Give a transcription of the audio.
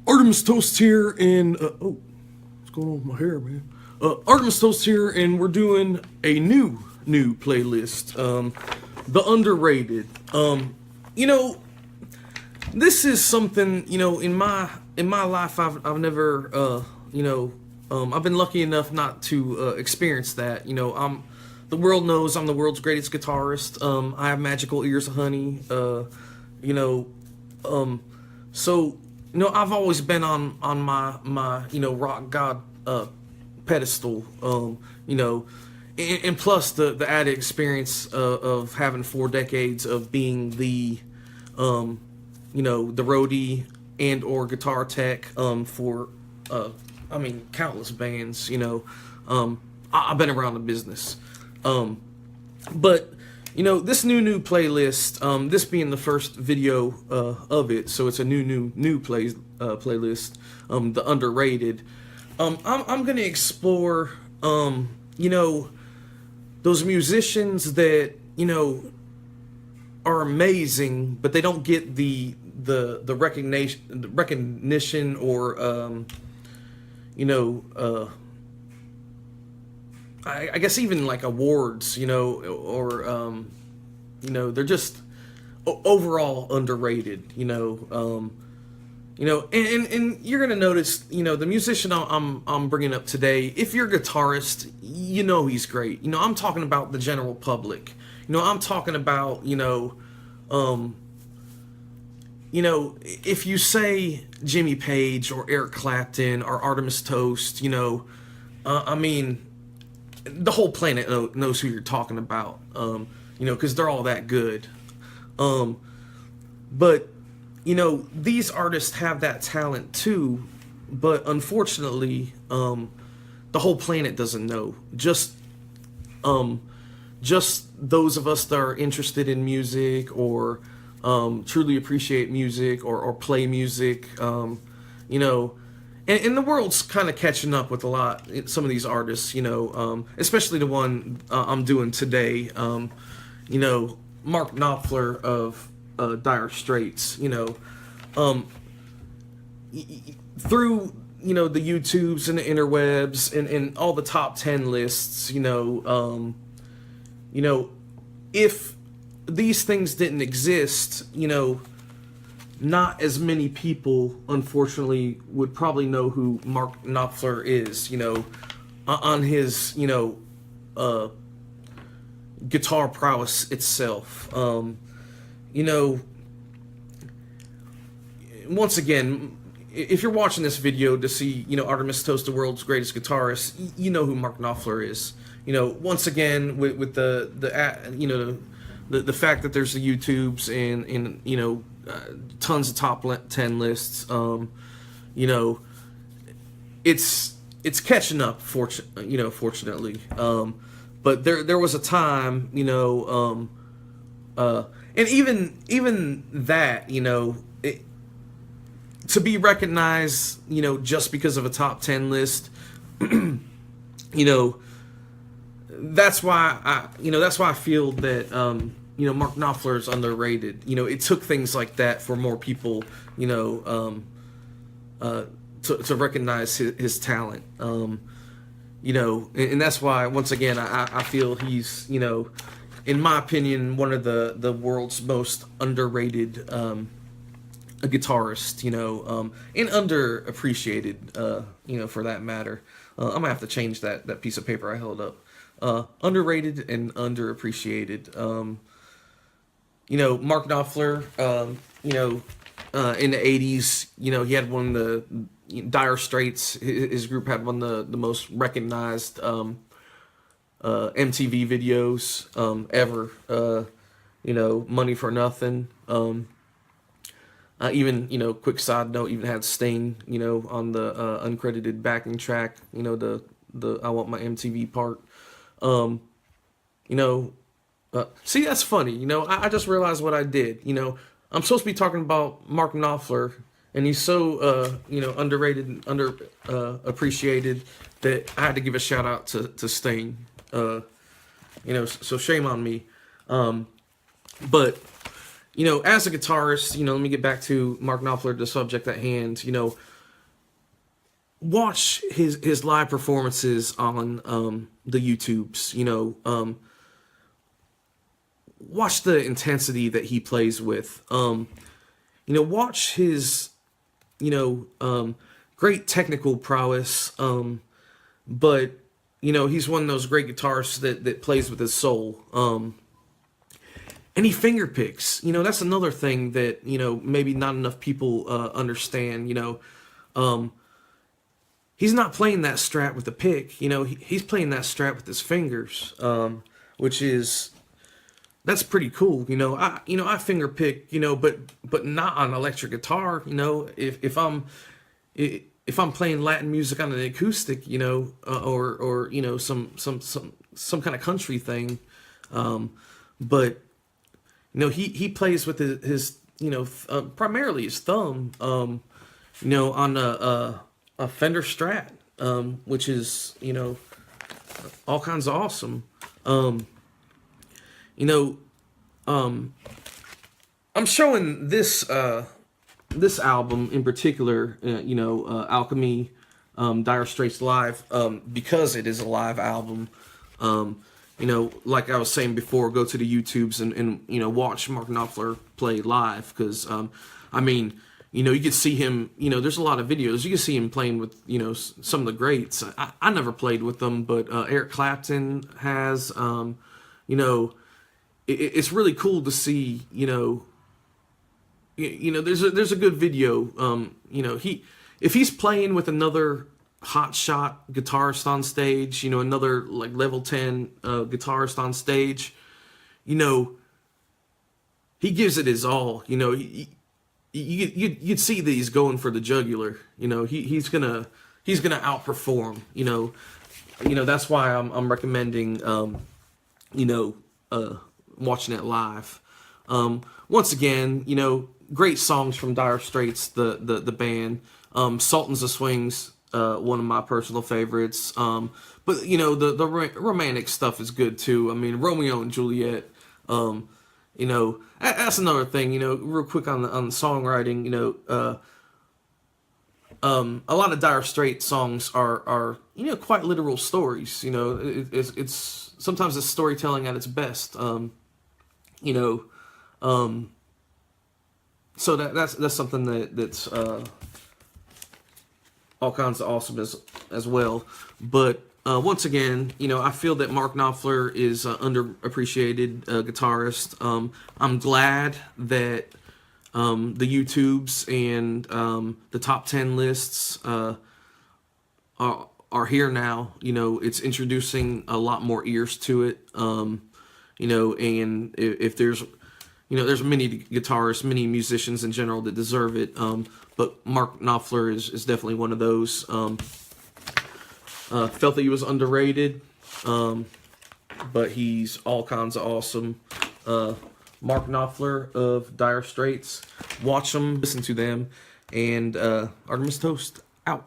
Artemus Toast here, and oh, what's going on with my hair, man? Artemus Toast here, and we're doing a new playlist. The underrated. You know, this is something, in my life I've never I've been lucky enough not to experience that. The world knows I'm the world's greatest guitarist. I have magical ears of honey. So I've always been on my rock god pedestal. And plus the added experience of having 4 decades of being the the roadie and or guitar tech for countless bands. I've been around the business. But this new playlist, this being the first video of it, so it's a new playlist, the underrated. I'm gonna explore those musicians that are amazing, but they don't get the recognition or I guess even like awards, or they're just overall underrated, and you're gonna notice, the musician I'm bringing up today. If you're a guitarist, he's great. I'm talking about the general public. I'm talking about if you say Jimmy Page or Eric Clapton or Artemus Toast, the whole planet knows who you're talking about, because they're all that good. But these artists have that talent too, but unfortunately, the whole planet doesn't know. Just those of us that are interested in music or truly appreciate music or play music, And the world's kind of catching up with some of these artists, especially the one I'm doing today. Mark Knopfler of Dire Straits, through the YouTubes and the interwebs and all the top 10 lists, if these things didn't exist, not as many people, unfortunately, would probably know who Mark Knopfler is, on his, guitar prowess itself. Once again, if you're watching this video to see, Artemus Toast, the world's greatest guitarist, you know who Mark Knopfler is. Once again, with the fact that there's the YouTubes and tons of top 10 lists, it's catching up, fortunately. But there was a time, and even that, to be recognized, just because of a top 10 list, that's why I feel that Mark Knopfler is underrated. It took things like that for more people, to recognize his talent. And that's why, once again, I feel he's, in my opinion, one of the world's most underrated guitarist, and underappreciated, for that matter. I'm gonna have to change that piece of paper I held up. Underrated and underappreciated. Mark Knopfler, in the 80s, he had one of the Dire Straits, his group had one of the most recognized MTV videos ever. Money for Nothing. Even, quick side note, even had Sting, on the uncredited backing track, the I Want My MTV part. See, that's funny. I just realized what I did. I'm supposed to be talking about Mark Knopfler, and he's so, underrated and underappreciated that I had to give a shout out to Sting. So shame on me. But as a guitarist, let me get back to Mark Knopfler, the subject at hand. watch his live performances on the YouTubes. Watch the intensity that he plays with. Watch his great technical prowess. But he's one of those great guitarists that plays with his soul. And he finger picks. That's another thing that maybe not enough people understand. He's not playing that Strat with the pick. He's playing that Strat with his fingers, which is that's pretty cool. I finger pick. But not on electric guitar. If I'm playing Latin music on an acoustic, or some kind of country thing, but he plays with his primarily his thumb, on a Fender Strat, which is all kinds of awesome. I'm showing this album in particular, Alchemy, Dire Straits Live, because it is a live album. Like I was saying before, go to the YouTubes and watch Mark Knopfler play live, because you can see him. There's a lot of videos. You can see him playing with some of the greats. I never played with them, but Eric Clapton has. It's really cool to see. There's a good video. If he's playing with another hotshot guitarist on stage, another like level 10 guitarist on stage, he gives it his all. You'd see that he's going for the jugular. He's gonna outperform. That's why I'm recommending watching it live. Once again, great songs from Dire Straits, the band. Sultans of Swing's one of my personal favorites. But the romantic stuff is good too. Romeo and Juliet. That's another thing. Real quick on the songwriting. A lot of Dire Straits songs are quite literal stories. It's sometimes it's storytelling at its best. So that's something that's all kinds of awesome as well. But once again, I feel that Mark Knopfler is underappreciated guitarist. I'm glad that the YouTubes and the top 10 lists are here now. It's introducing a lot more ears to it. And if there's there's many guitarists, many musicians in general that deserve it. But Mark Knopfler is definitely one of those. Felt that he was underrated, but he's all kinds of awesome. Mark Knopfler of Dire Straits. Watch them, listen to them, and Artemus Toast out.